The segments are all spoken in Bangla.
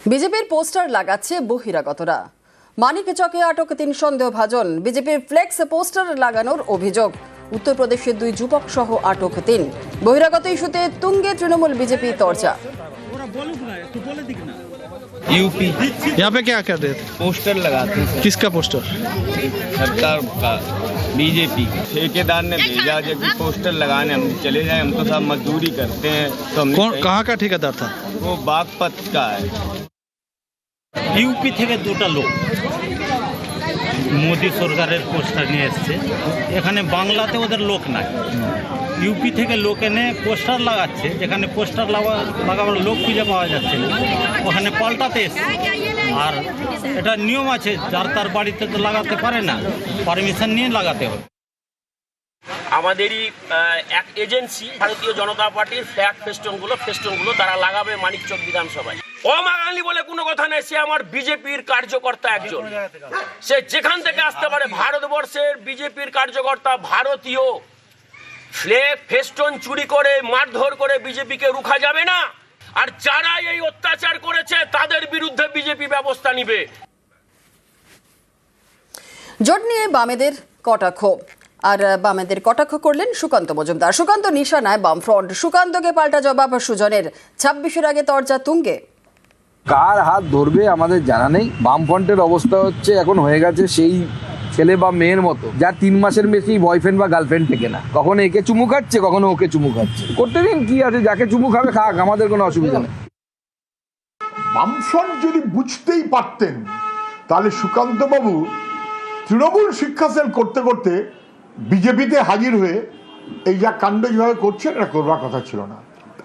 বিজেপির পোস্টার লাগাচ্ছে বহিরাগতরা। মানিকচকে আটক 3 সন্দেহভাজন। বিজেপির ফ্লেক্স পোস্টার লাগানোর অভিযোগ। উত্তরপ্রদেশের 2 যুবক সহ আটক 3। বহিরাগত ইস্যুতে তুঙ্গে তৃণমূল বিজেপি চর্চা। यूपी यहाँ पे क्या क्या देते? पोस्टर लगाते हैं किसका पोस्टर? सरकार का, बीजेपी ठेकेदार ने भेजा जब भी पोस्टर लगाने हम चले जाए। हम तो सब मजदूरी करते हैं तो हमने कौन कहाँ का ठेकेदार था? वो बागपत का है। ইউপি থেকে দুটো লোক মোদি সরকারের পোস্টার নিয়ে এসছে। এখানে বাংলাতে ওদের লোক নাই, ইউপি থেকে লোক এনে পোস্টার লাগাচ্ছে। যেখানে পোস্টার লাগাবার লোক খুঁজে পাওয়া যাচ্ছে না, ওখানে পাল্টাতে এসছে। আর এটা নিয়ম আছে, যার তার বাড়িতে তো লাগাতে পারে না, পারমিশন নিয়ে লাগাতে হবে। আমাদেরই এক এজেন্সি ভারতীয় জনতা পার্টির ফ্ল্যাগ ফেস্টনগুলো তারা লাগাবে মানিকচক বিধানসভায়। অমাগালি বলে কোনো কথা নেই, সে আমার বিজেপির কার্যকর্তা একজন। সে যেখান থেকে আসতে পারে, ভারতবর্ষের বিজেপির কার্যকর্তা। ভারতীয় ফ্ল্যাগ ফেস্টন চুরি করে মারধর করে বিজেপিকে রুখা যাবে না। আর যারা এই অত্যাচার করেছে তাদের বিরুদ্ধে বিজেপি ব্যবস্থা নিবে। জোট নিয়ে বামেদের কটাক্ষ। আর বামেদের কটাক্ষ করলেন সুকান্ত মজুমদার। সুকান্ত নিশানায় বামফ্রন্ট। সুকান্তকে পাল্টা জবাব সুজনের। 26-এর আগে তরজা তুঙ্গে। কার হাত ধরবে আমাদের জানা নেই। বামফ্রন্টের অবস্থা হচ্ছে এখন হয়ে গেছে সেই ছেলে বা মেয়ের মতো, যার 3 মাসের বেশি বয়ফ্রেন্ড বা গার্লফ্রেন্ড থেকে না। কখনো একে চুমু খাচ্ছে, কখনো ওকে চুমু খাচ্ছে। করতে দিন, কি আছে, যাকে চুমু খাবে খাক, আমাদের কোনো অসুবিধা নেই। বামফ্রন্ট যদি বুঝতেই পারতেন তাহলে সুকান্ত বাবু তৃণমূল শিক্ষা সেল করতে করতে বিজেপিতে হাজির হয়ে এই যা কাণ্ড যেভাবে করছেন, এটা করবার কথা ছিল না।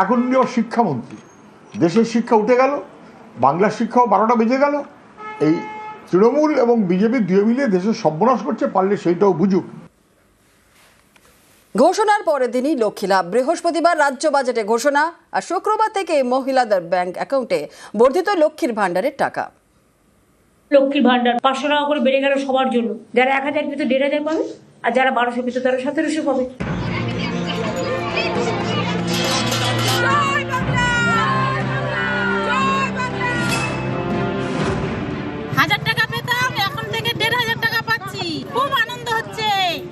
এখন উনি শিক্ষামন্ত্রী, দেশের শিক্ষা উঠে গেল, বাংলার শিক্ষাও 12টা বেজে গেল। এই তৃণমূল এবং বিজেপি দুয়ে মিলে দেশের সর্বনাশ করছে, পারলে সেইটাও বুঝুক। ঘোষণার পরের দিনই লক্ষ্মী লাভ। বৃহস্পতিবার রাজ্য বাজেটে ঘোষণা। আর শুক্রবার থেকে মহিলাদের ব্যাংক অ্যাকাউন্টে বর্ধিত লক্ষ্মীর ভাণ্ডারের টাকা। লক্ষ্মীর ভান্ডার 500 টাকা করে বেড়ে গেল সবার জন্য। যারা 1000 পেত 1500 পাবে, আর যারা 1200 পেত তারা 1700 পাবে।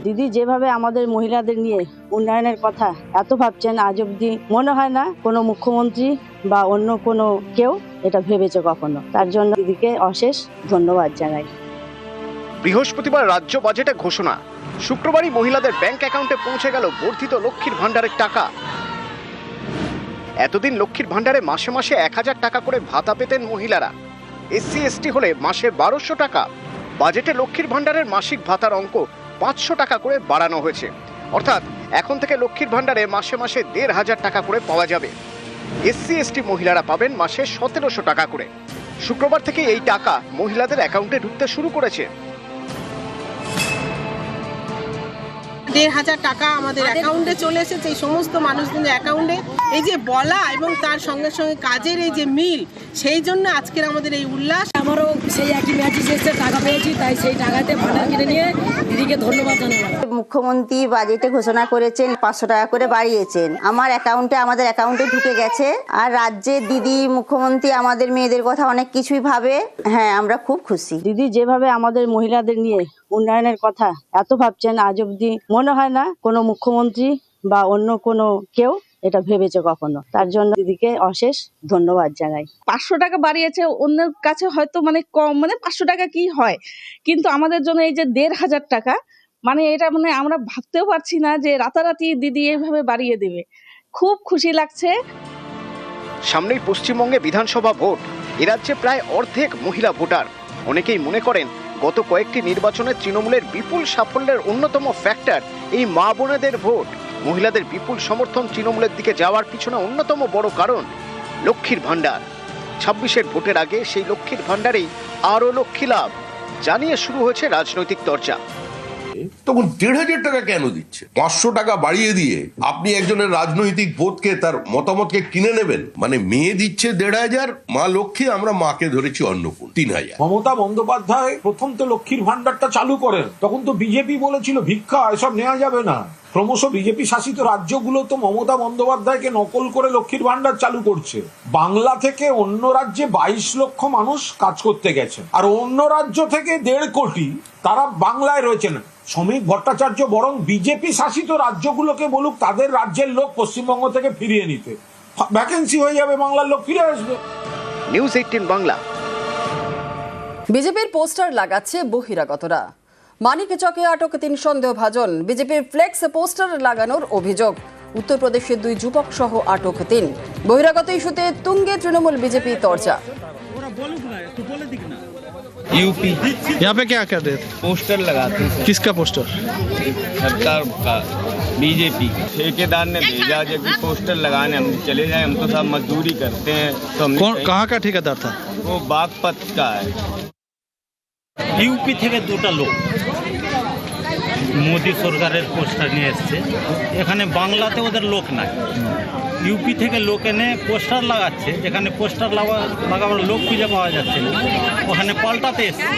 দিদি যেভাবে আমাদের মহিলাদের নিয়ে উন্নয়নের কথা এত ভাবছেন, আজ অব্দি মনে হয় না কোনো মুখ্যমন্ত্রী বা অন্য কোনো কেউ এটা ভেবেছে কখনো। তার জন্য দিদিকে অশেষ ধন্যবাদ জানাই। বৃহস্পতিবার রাজ্য বাজেটে ঘোষণা। শুক্রবারই মহিলাদের ব্যাংক অ্যাকাউন্টে পৌঁছে গেল বর্ধিত লক্ষ্মীর ভাণ্ডারের টাকা। এতদিন লক্ষ্মীর ভাণ্ডারে মাসে মাসে 1000 টাকা করে ভাতা পেতেন মহিলারা। এসসি এসটি হলে মাসে 1200 টাকা। বাজেটে লক্ষ্মীর ভাণ্ডারের মাসিক ভাতার অঙ্ক 500 টাকা করে বাড়ানো হয়েছে। অর্থাৎ এখন থেকে লক্ষ্মীর ভাণ্ডারে মাসে মাসে 1500 টাকা করে পাওয়া যাবে। এসসি এসটি মহিলারা পাবেন মাসে 1700 টাকা করে। শুক্রবার থেকে এই টাকা মহিলাদের অ্যাকাউন্টে ঢুকতে শুরু করেছে। 1500 টাকা আমাদের অ্যাকাউন্টে চলে এসেছে। এই সমস্ত মানুষদের অ্যাকাউন্টে এই যে বলা এবং তার সঙ্গে সঙ্গে কাজের এই যে মিল, সেই জন্য আজকের আমাদের এই উল্লাস। আমারও সেই একই ম্যাচে এসে টাকা পেয়েছি, তাই সেই টাকাতে ভান্ডার কিনে নিয়ে দিদিকে ধন্যবাদ জানালাম। মুখ্যমন্ত্রী বাজেটে ঘোষণা করেছেন 500 টাকা করে বাড়িয়েছেন। আমার অ্যাকাউন্টে, আমাদের অ্যাকাউন্টে ঢুকে গেছে। আর রাজ্যের দিদি মুখ্যমন্ত্রী আমাদের মেয়েদের কথা অনেক কিছুই ভাবে। হ্যাঁ, আমরা খুব খুশি। দিদি যেভাবে আমাদের মহিলাদের নিয়ে উন্নয়নের কথা এত ভাবছেন, আজ অব্দি মনে হয় না কোনো মুখ্যমন্ত্রী বা অন্য কোনো কেউ এটা ভেবেছে কখনো। তার জন্য দিদিকে অশেষ ধন্যবাদ জানাই। 500 টাকা বাড়িয়েছে, অন্যের কাছে হয়তো কম, 500 টাকা কি হয়, কিন্তু আমাদের জন্য এই যে 1500 টাকা, এটা আমরা ভাবতেও পারছি না যে রাতারাতি দিদি এইভাবে বাড়িয়ে দেবে। খুব খুশি লাগছে। সামনেই পশ্চিমবঙ্গে বিধানসভা ভোট। এ রাজ্যে প্রায় অর্ধেক মহিলা ভোটার। অনেকেই মনে করেন গত কয়েকটি নির্বাচনে তৃণমূলের বিপুল সাফল্যের অন্যতম ফ্যাক্টর এই মা বোনেদের ভোট। মহিলাদের বিপুল সমর্থন তৃণমূলের দিকে যাওয়ার পিছনে অন্যতম বড় কারণ লক্ষ্মীর ভাণ্ডার। 26-এর ভোটের আগে সেই লক্ষ্মীর ভাণ্ডারেই আরো লক্ষ্মী লাভ জানিয়ে শুরু হয়েছে রাজনৈতিক চর্চা। তখন 1500 টাকা কেন দিচ্ছে? 500 টাকা বাড়িয়ে দিয়ে আপনি একজনের রাজনৈতিক ভোটকে, তার মতামতকে কিনে নেবেন? মেয়ে দিচ্ছে 1500, মা লক্ষ্মী, আমরা মাকে ধরেছি অন্নপূর্ণা 3000। মমতা বন্দ্যোপাধ্যায় প্রথম তো লক্ষ্মীর ভান্ডারটা চালু করেন, তখন তো বিজেপি বলেছিল ভিক্ষা এসব নেওয়া যাবে না। ক্রমশ বিজেপি শাসিত রাজ্যগুলো তো মমতা বন্দ্যোপাধ্যায়কে নকল করে লক্ষ্মীর ভান্ডার চালু করছে। বাংলা থেকে অন্য রাজ্যে 22 লক্ষ মানুষ কাজ করতে গেছেন, আর অন্য রাজ্য থেকে 1.5 কোটি তারা বাংলায় রয়েছেন। শ্রমিক ভট্টাচার্য বরং বিজেপি শাসিত রাজ্যগুলোকে বলুক তাদের রাজ্যের লোক পশ্চিমবঙ্গ থেকে ফিরিয়ে নিতে, ভ্যাকেন্সি হয়ে যাবে, বাংলার লোক ফিরে আসবে। নিউজ 18 বাংলা। বিজেপির পোস্টার লাগাচ্ছে বহিরাগতরা। মানিকচকে আটক 3 সন্দেহভাজন, বিজেপির ফ্লেক্স পোস্টার লাগানোর অভিযোগ। উত্তরপ্রদেশের 2 যুবক সহ আটক 3। বহিরাগত ইস্যুতে তুঙ্গে তৃণমূল বিজেপি চর্চা। यूपी यहाँ पे क्या कर रहे थे? पोस्टर लगाते हैं। किसका पोस्टर? सरकार का, बीजेपी का। ठेकेदार ने भेजा जब कि पोस्टर लगाने हम चले जाए, हम तो सब मजदूरी करते हैं। तो हमने कौन कहाँ का ठेकेदार था? वो बागपत का है। ইউপি থেকে 2টা লোক মোদি সরকারের পোস্টার নিয়ে এসছে। এখানে বাংলাতে ওদের লোক নাই, ইউপি থেকে লোক এনে পোস্টার লাগাচ্ছে। যেখানে পোস্টার লাগাবার লোক খুঁজে পাওয়া যাচ্ছে না, ওখানে পাল্টাতে এসছে।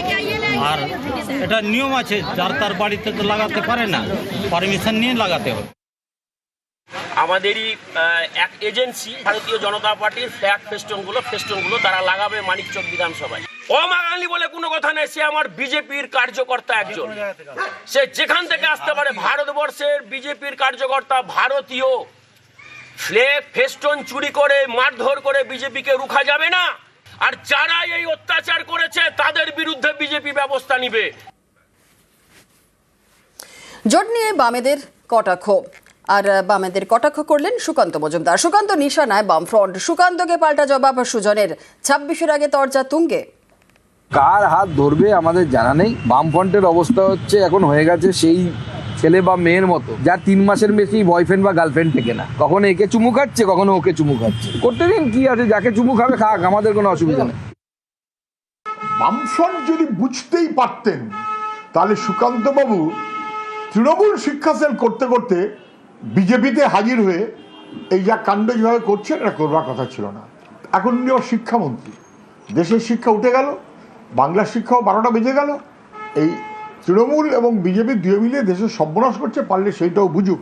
আর এটা নিয়ম আছে, যার তার বাড়িতে তো লাগাতে পারে না, পারমিশন নিয়ে লাগাতে হবে। আমাদেরই এক এজেন্সি ভারতীয় জনতা পার্টির ফ্ল্যাগ ফেস্টনগুলো তারা লাগাবে মানিকচক বিধানসভায়। অমাগালি বলে কোনো কথা নেই, সে আমার বিজেপির কার্যকর্তা একজন, সে যেখান থেকে আসতে পারে। ভারতবর্ষের বিজেপির কার্যকর্তা ভারতীয়, ফ্ল্যাগ ফেস্টন চুরি করে মারধর করে বিজেপিকে রুখা যাবে না। আর যারা এই অত্যাচার করেছে তাদের বিরুদ্ধে বিজেপি ব্যবস্থা নিবে। জোট নিয়ে বামেদের কটাক্ষ, আর বামেদের কটাক্ষ করলেন সুকান্ত মজুমদার। সুকান্ত নিশানায় বামফ্রন্ট, সুকান্তকে পাল্টা জবাব সুজনের। 26-এর আগে তরজা তুঙ্গে। কার হাত ধরবে আমাদের জানা নেই। বামফ্রন্টের অবস্থা হচ্ছে এখন হয়ে গেছে সেই ছেলে বা মেয়ের মতো, যার 3 মাসের বেশি বয়ফ্রেন্ড বা গার্লফ্রেন্ড থেকে না। কখনো একে চুমু খাচ্ছে, কখনো ওকে চুমু খাচ্ছে। করতে দিন, কি আছে, যাকে চুমু খাবে খাক, আমাদের কোনো অসুবিধা নেই। বামফ্রন্ট যদি বুঝতেই পারতেন তাহলে সুকান্ত বাবু তৃণমূল শিক্ষা সেল করতে করতে বিজেপিতে হাজির হয়ে এই যা কাণ্ড যেভাবে করছেন এটা করবার কথা ছিল না। এখন উনি শিক্ষামন্ত্রী, দেশের শিক্ষা উঠে গেল, বাংলার শিক্ষাও 12টা বেজে গেল। এই তৃণমূল এবং বিজেপি দুয়ে মিলিয়ে দেশের সর্বনাশ করছে, পারলে সেইটাও বুঝুক।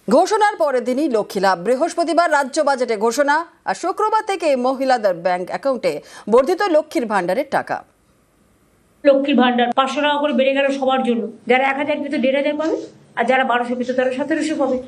ঘোষণার পরের দিনই লক্ষ্মী লাভ। বৃহস্পতিবার রাজ্য বাজেটে ঘোষণা, আর শুক্রবার থেকে মহিলাদের ব্যাংক অ্যাকাউন্টে বর্ধিত লক্ষ্মীর ভান্ডারের টাকা। লক্ষ্মীর ভান্ডার 500 টাকা করে বেড়ে গেল সবার জন্য। যারা 1000 পেত 1500 পাবে, আর যারা 1200 পেত তারা 1700 পাবে।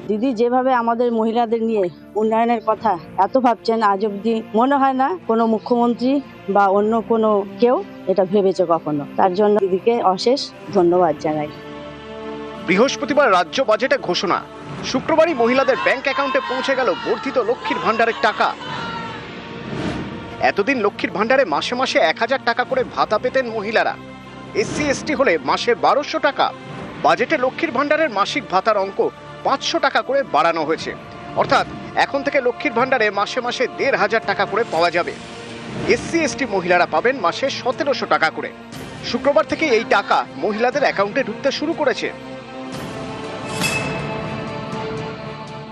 দিদি যেভাবে আমাদের মহিলাদের নিয়ে উন্নয়নের কথা এত ভাবছেন, আজ অব্দি মনে হয় না কোনো মুখ্যমন্ত্রী বা অন্য কোনো কেউ এটা ভেবেছে কখনো। তার জন্য দিদিকে অশেষ ধন্যবাদ জানাই। বৃহস্পতিবার রাজ্য বাজেটে ঘোষণা, শুক্রবারই মহিলাদের ব্যাংক অ্যাকাউন্টে পৌঁছে গেল বর্ধিত লক্ষ্মীর ভান্ডারের টাকা। এতদিন লক্ষ্মীর ভান্ডারে মাসে মাসে 1000 টাকা করে ভাতা পেতেন মহিলারা। এসসি এসটি হলে মাসে 1200 টাকা। বাজেটে লক্ষ্মীর ভান্ডারের মাসিক ভাতার অঙ্ক 500 টাকা করে বাড়ানো হয়েছে। অর্থাৎ এখন থেকে লক্ষ্মীর ভান্ডারে মাসে মাসে 1500 টাকা করে পাওয়া যাবে। এসসি এসটি মহিলারা পাবেন মাসে 1700 টাকা করে। শুক্রবার থেকে এই টাকা মহিলাদের অ্যাকাউন্টে ঢুকতে শুরু করেছে।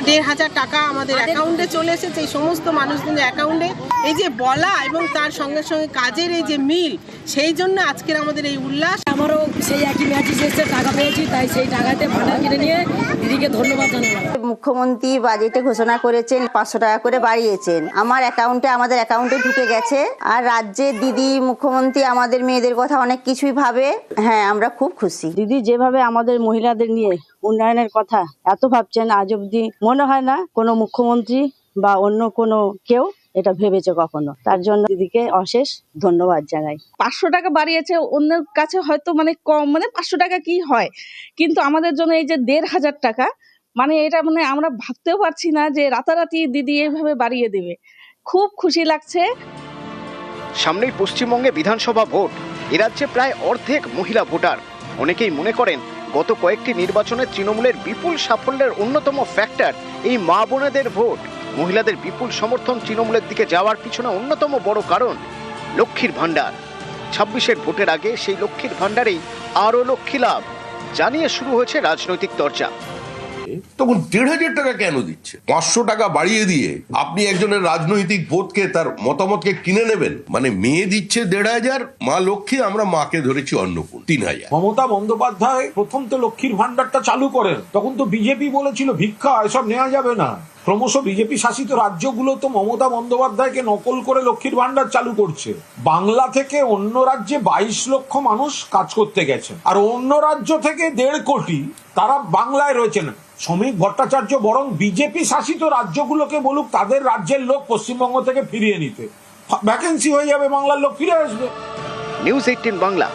1500 টাকা আমাদের অ্যাকাউন্টে চলে এসেছে। এই সমস্ত মানুষদের অ্যাকাউন্টে এই যে বলা এবং তার সঙ্গে সঙ্গে কাজের এই যে মিল, সেই জন্য আজকের আমাদের এই উল্লাস। আমারও সেই একই ম্যাচই এসে টাকা পেয়েছি, তাই সেই টাকাতে ভান্ডার কিনে নিয়ে দিদিকে ধন্যবাদ জানালাম। মুখ্যমন্ত্রী বাজেটে ঘোষণা করেছেন 500 টাকা করে বাড়িয়েছেন। আমাদের অ্যাকাউন্টে ঢুকে গেছে। আর রাজ্যে দিদি মুখ্যমন্ত্রী আমাদের মেয়েদের কথা অনেক কিছুই ভাবে। হ্যাঁ, আমরা খুব খুশি। দিদি যেভাবে আমাদের মহিলাদের নিয়ে উন্নয়নের কথা এত ভাবছেন, আজ অব্দি মনে হয় না কোনো মুখ্যমন্ত্রী বা অন্য কোনো কেউ এটা ভেবেছে কখনো। তার জন্য দিদিকে অশেষ ধন্যবাদ জানাই। 500 টাকা বাড়িয়েছে, অন্যের কাছে হয়তো মানে কম, মানে 500 টাকা কি হয়, কিন্তু আমাদের জন্য এই যে 1500 টাকা, মানে এটা মানে আমরা ভাবতেও পারছি না যে রাতারাতি দিদি এইভাবে বাড়িয়ে দেবে। খুব খুশি লাগছে। সামনেই পশ্চিমবঙ্গে বিধানসভা ভোট। এ রাজ্যে প্রায় অর্ধেক মহিলা ভোটার। অনেকেই মনে করেন গত কয়েকটি নির্বাচনে তৃণমূলের বিপুল সাফল্যের অন্যতম ফ্যাক্টর এই মা বোনেদের ভোট। মহিলাদের বিপুল সমর্থন তৃণমূলের দিকে যাওয়ার পিছনে অন্যতম বড় কারণ লক্ষ্মীর ভান্ডার। 26-এর ভোটের আগে সেই লক্ষ্মীর ভান্ডারেই আরও লক্ষ্মী লাভ জানিয়ে শুরু হয়েছে রাজনৈতিক চর্চা। তখন 1,500 টাকা কেন দিচ্ছে? 500 টাকা বাড়িয়ে দিয়ে আপনি একজনের রাজনৈতিক বোধকে, তার মতামতকে কিনে নেবেন? মানে মেয়ে দিচ্ছে 1,500, মা লক্ষ্মী, আমরা মাকে ধরেছি অন্নপূর্ণা 3,000। মমতা বন্দ্যোপাধ্যায় প্রথম তো লক্ষ্মীর ভান্ডারটা চালু করেন, তখন তো বিজেপি বলেছিল ভিক্ষা এসব নেওয়া যাবে না। ক্রমশ বিজেপি শাসিত রাজ্যগুলো তো মমতা বন্দ্যোপাধ্যায়কে নকল করে লক্ষ্মীর ভান্ডার চালু করছে। বাংলা থেকে অন্য রাজ্যে 22 লক্ষ মানুষ কাজ করতে গেছেন, আর অন্য রাজ্য থেকে 1.5 কোটি তারা বাংলায় রয়েছেন। শ্রমিক ভট্টাচার্য বরং বিজেপি শাসিত রাজ্যগুলোকে বলুক তাদের রাজ্যের লোক পশ্চিমবঙ্গ থেকে ফিরিয়ে নিতে, ভ্যাকেন্সি হয়ে যাবে, বাংলার লোক ফিরে আসবে। নিউজ 18 বাংলা।